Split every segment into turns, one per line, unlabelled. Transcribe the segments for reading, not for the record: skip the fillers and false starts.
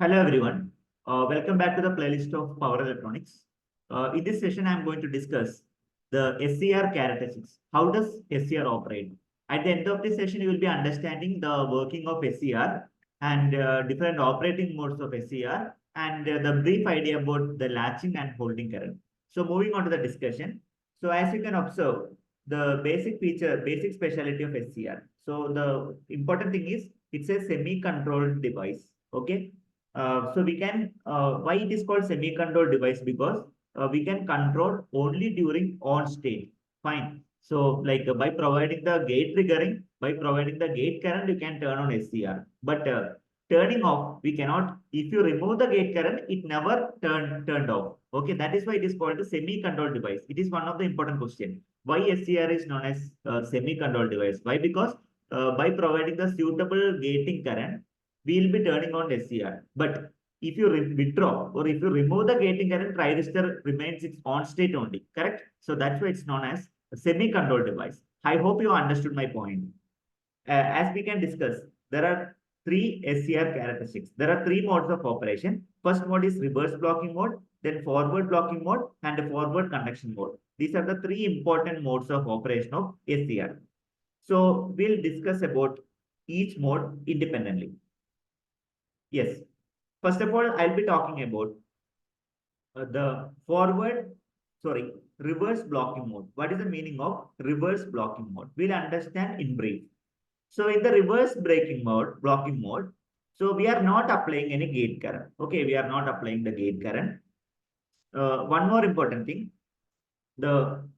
Hello everyone. Welcome back to the playlist of Power Electronics. In this session, I'm going to discuss the SCR characteristics. How does SCR operate? At the end of this session, you will be understanding the working of SCR and different operating modes of SCR and the brief idea about the latching and holding current. So moving on to the discussion. So as you can observe, the basic speciality of SCR. So the important thing is it's a semi-controlled device. Okay, so we can, why it is called semi-controlled device? Because we can control only during on state. Fine. So like by providing the gate triggering, by providing the gate current, you can turn on SCR. But turning off, we cannot. If you remove the gate current, it never turned off. Okay, that is why it is called a semi-controlled device. It is one of the important questions. Why SCR is known as semi-controlled device? Why? Because by providing the suitable gating current, we will be turning on SCR. But if you withdraw or if you remove the gating current, transistor remains its on state only. Correct? So that's why it's known as a semi-controlled device. I hope you understood my point. As we can discuss, there are three SCR characteristics. There are three modes of operation. First mode is reverse blocking mode, then forward blocking mode, and forward conduction mode. These are the three important modes of operation of SCR. So we'll discuss about each mode independently. Yes. First of all, I'll be talking about reverse blocking mode. What is the meaning of reverse blocking mode? We'll understand in brief. So in the reverse blocking mode, so we are not applying any gate current. Okay, we are not applying the gate current. One more important thing, look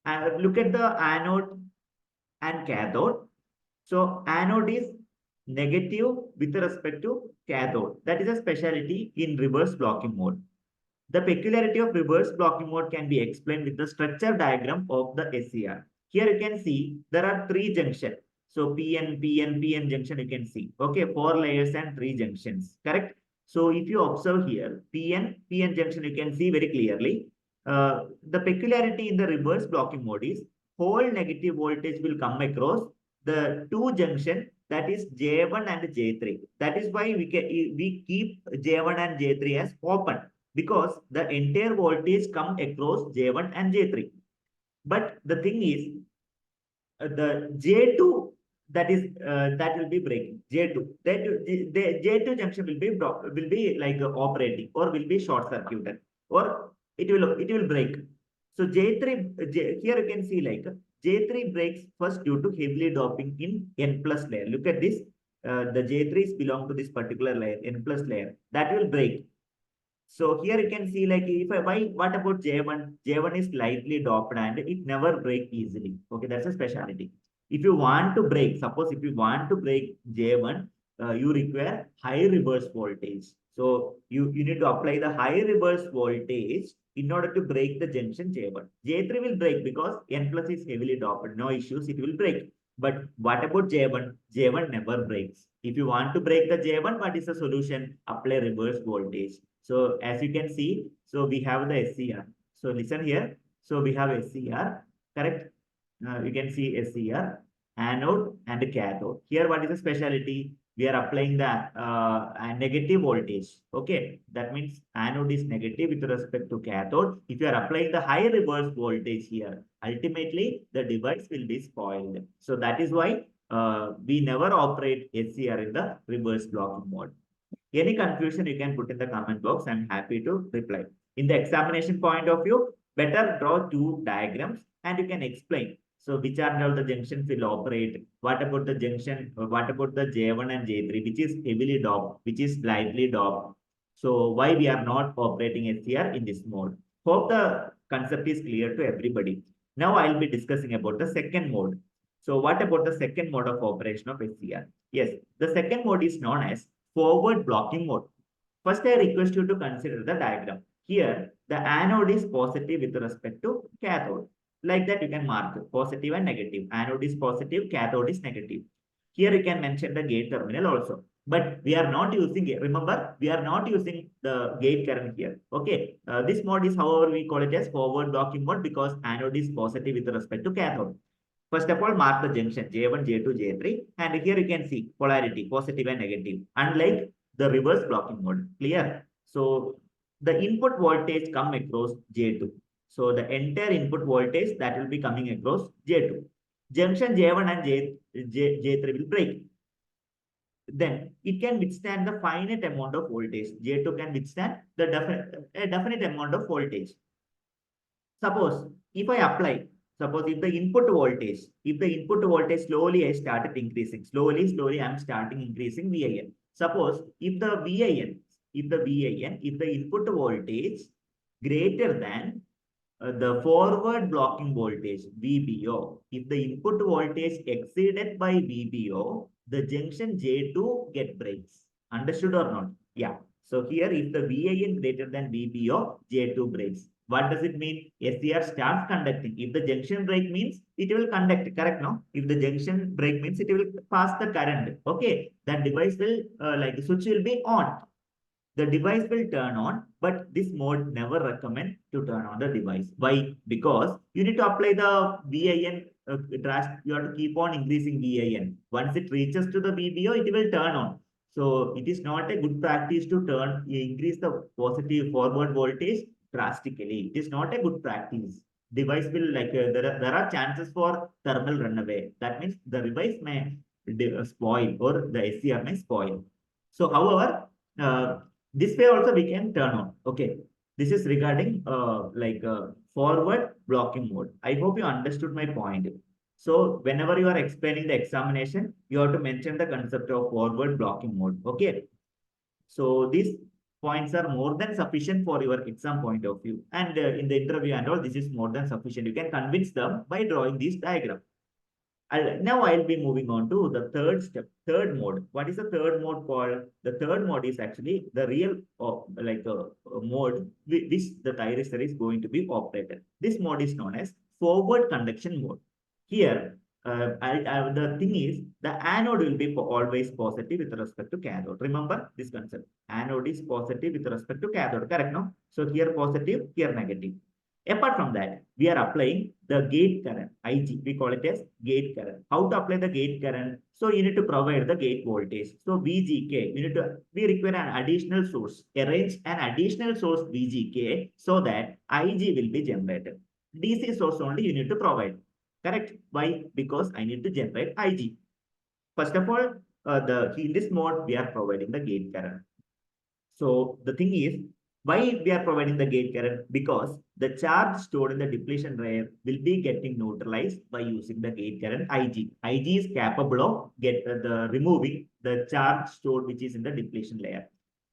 at the anode and cathode. So anode is negative with respect to cathode. That is a specialty in reverse blocking mode. The peculiarity of reverse blocking mode can be explained with the structure diagram of the SCR. Here you can see there are three junctions. So PN junction you can see. Okay, 4 layers and 3 junctions. Correct? So if you observe here, PN junction you can see very clearly. The peculiarity in the reverse blocking mode is whole negative voltage will come across the two junction, that is J1 and J3. That is why we keep J1 and J3 as open, because the entire voltage come across J1 and J3. But the thing is, the J2, that will be breaking. J2, the J2 junction will be like operating, or will be short circuited, or it will break. So here you can see like J3 breaks first due to heavily doping in N plus layer. Look at this. The J3s belong to this particular layer, N plus layer. That will break. So here you can see like what about J1? J1 is lightly doped and it never break easily. Okay, that's a specialty. If you want to break, suppose if you want to break J1, you require high reverse voltage. So you need to apply the high reverse voltage in order to break the junction J1. J3 will break because N plus is heavily doped. No issues, it will break. But what about J1? J1 never breaks. If you want to break the J1, what is the solution? Apply reverse voltage. So as you can see, so we have the SCR. So listen here. So we have SCR, correct? You can see SCR, anode and cathode. Here, what is the specialty? We are applying the negative voltage. Okay, that means anode is negative with respect to cathode. If you are applying the high reverse voltage here, ultimately the device will be spoiled. So that is why we never operate SCR in the reverse blocking mode. Any confusion you can put in the comment box. I'm happy to reply. In the examination point of view, better draw two diagrams and you can explain. So which are now the junctions will operate? What about the junction? What about the J1 and J3, which is heavily doped, which is lightly doped? So why we are not operating SCR in this mode? Hope the concept is clear to everybody. Now I'll be discussing about the second mode. So what about the second mode of operation of SCR? Yes, the second mode is known as forward blocking mode. First, I request you to consider the diagram. Here, the anode is positive with respect to cathode. Like that, you can mark positive and negative. Anode is positive, cathode is negative. Here, you can mention the gate terminal also. But we are not using it. Remember, we are not using the gate current here. Okay. This mode is, however, we call it as forward blocking mode because anode is positive with respect to cathode. First of all, mark the junction J1, J2, J3. And here you can see polarity, positive and negative. Unlike the reverse blocking mode. Clear? So the input voltage come across J2. So the entire input voltage that will be coming across J2. Junction J1 and J3 will break. Then it can withstand the finite amount of voltage. J2 can withstand the definite amount of voltage. Suppose if I apply, suppose if the input voltage slowly I started increasing, slowly I'm starting increasing VIN. Suppose if the input voltage greater than the forward blocking voltage VBO, if the input voltage exceeded by VBO, the junction J2 get breaks. Understood or not? Yeah. So here if the VIN greater than VBO, J2 breaks. What does it mean? SCR starts conducting. If the junction break means it will conduct, correct? No? If the junction break means it will pass the current. Okay. That device will like the switch will be on. The device will turn on, but this mode never recommend to turn on the device. Why? Because you need to apply the VIN you have to keep on increasing VIN. Once it reaches to the VBO, it will turn on. So it is not a good practice to increase the positive forward voltage drastically. It is not a good practice. Device will there are chances for thermal runaway. That means the device may spoil or the SCR may spoil. So, however, uh, this way also we can turn on. Okay. This is regarding forward blocking mode. I hope you understood my point. So whenever you are explaining the examination, you have to mention the concept of forward blocking mode. Okay. So these points are more than sufficient for your exam point of view. And in the interview and all, this is more than sufficient. You can convince them by drawing this diagram. Now I'll be moving on to the third step, third mode. What is the third mode called? The third mode is actually the real mode which the thyristor is going to be operated. This mode is known as forward conduction mode. Here, the thing is the anode will be always positive with respect to cathode. Remember this concept. Anode is positive with respect to cathode. Correct, no? So here positive, here negative. Apart from that, we are applying the gate current, IG. We call it as gate current. How to apply the gate current? So you need to provide the gate voltage. So VGK, we require an additional source. Arrange an additional source VGK so that IG will be generated. DC source only you need to provide. Correct? Why? Because I need to generate IG. First of all, in this mode, we are providing the gate current. So the thing is, why we are providing the gate current? Because the charge stored in the depletion layer will be getting neutralized by using the gate current IG. IG is capable of removing the charge stored which is in the depletion layer.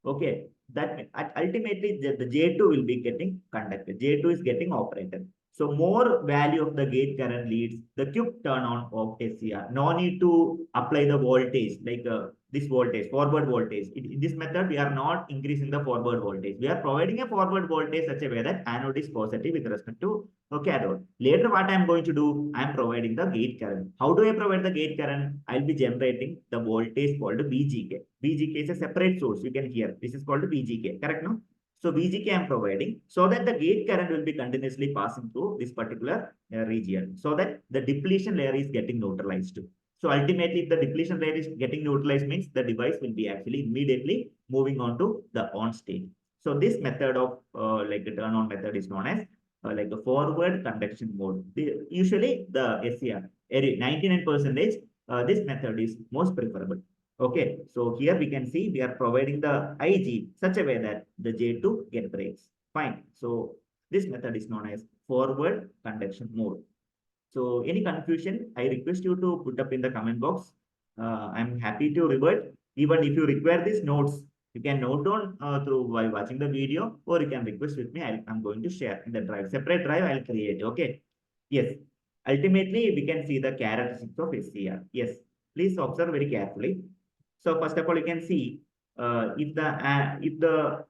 Okay, that ultimately the J2 will be getting conducted. J2 is getting operated. So more value of the gate current leads the quick turn on of SCR. No need to apply the voltage like this voltage, forward voltage. In this method, we are not increasing the forward voltage. We are providing a forward voltage such a way that anode is positive with respect to cathode. Later, what I am going to do, I am providing the gate current. How do I provide the gate current? I'll be generating the voltage called VGK. VGK is a separate source. You can hear. This is called VGK. Correct, no? So VGK I am providing so that the gate current will be continuously passing through this particular region so that the depletion layer is getting neutralized. So ultimately, if the depletion layer is getting neutralized means the device will be actually immediately moving on to the on state. So this method of the turn on method is known as like a forward conduction mode. Usually the SCR 99% this method is most preferable. Okay, so here we can see we are providing the IG such a way that the J2 get breaks. Fine. So this method is known as forward conduction mode. So any confusion, I request you to put up in the comment box. I'm happy to revert. Even if you require these notes, you can note down through by watching the video, or you can request with me. I'm going to share in the drive. Separate drive I'll create. Okay. Yes. Ultimately, we can see the characteristics of SCR. Yes. Please observe very carefully. So first of all, you can see if the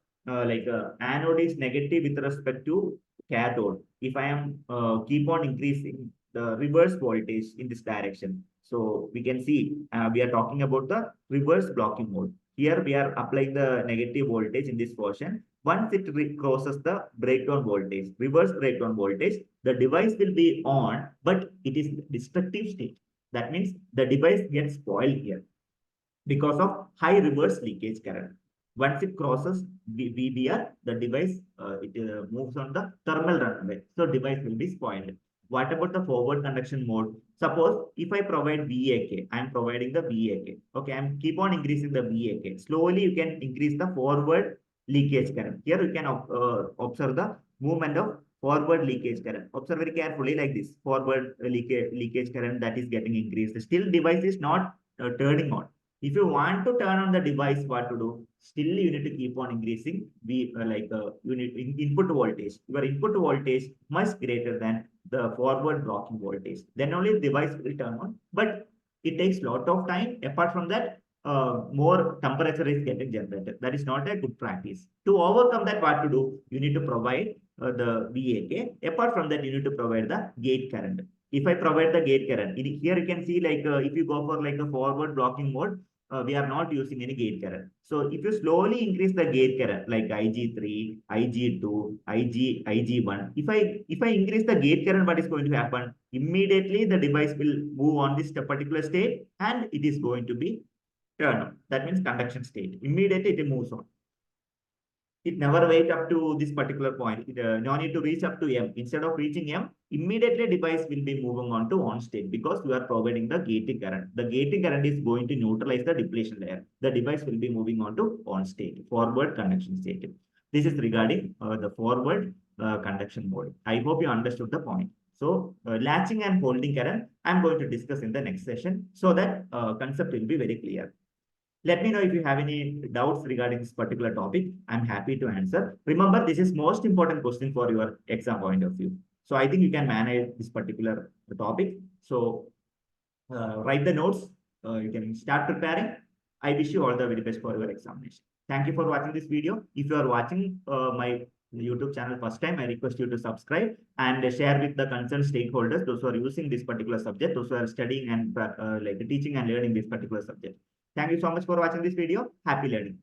anode is negative with respect to cathode, if I am keep on increasing the reverse voltage in this direction. So we can see we are talking about the reverse blocking mode. Here we are applying the negative voltage in this portion. Once it crosses the breakdown voltage, reverse breakdown voltage, the device will be on, but it is destructive state. That means the device gets spoiled here because of high reverse leakage current. Once it crosses VBR, the device moves on the thermal runaway. So device will be spoiled. What about the forward conduction mode? Suppose if I provide VAK, I'm providing the VAK. Okay, I'm keep on increasing the VAK. Slowly you can increase the forward leakage current. Here you can observe the movement of forward leakage current. Observe very carefully like this. Forward leakage current that is getting increased. Still device is not turning on. If you want to turn on the device, what to do? Still, you need to keep on increasing input voltage. Your input voltage much greater than the forward blocking voltage. Then only the device will turn on. But it takes a lot of time. Apart from that, more temperature is getting generated. That is not a good practice. To overcome that, what to do? You need to provide the VAK. Apart from that, you need to provide the gate current. If I provide the gate current, here you can see like if you go for like a forward blocking mode, we are not using any gate current. So if you slowly increase the gate current like IG3, IG2, IG1, if I increase the gate current, what is going to happen? Immediately the device will move on this particular state and it is going to be turned on. That means conduction state. Immediately it moves on. It never wait up to this particular point. No need to reach up to M. Instead of reaching M, immediately device will be moving on to on state because we are providing the gating current. The gating current is going to neutralize the depletion layer. The device will be moving on to on state, forward conduction state. This is regarding the forward conduction mode. I hope you understood the point. So latching and holding current, I'm going to discuss in the next session so that concept will be very clear. Let me know if you have any doubts regarding this particular topic. I'm happy to answer. Remember, this is most important question for your exam point of view. So I think you can manage this particular topic. So write the notes. You can start preparing. I wish you all the very best for your examination. Thank you for watching this video. If you are watching my YouTube channel first time, I request you to subscribe and share with the concerned stakeholders, those who are using this particular subject, those who are studying and like teaching and learning this particular subject. Thank you so much for watching this video. Happy learning.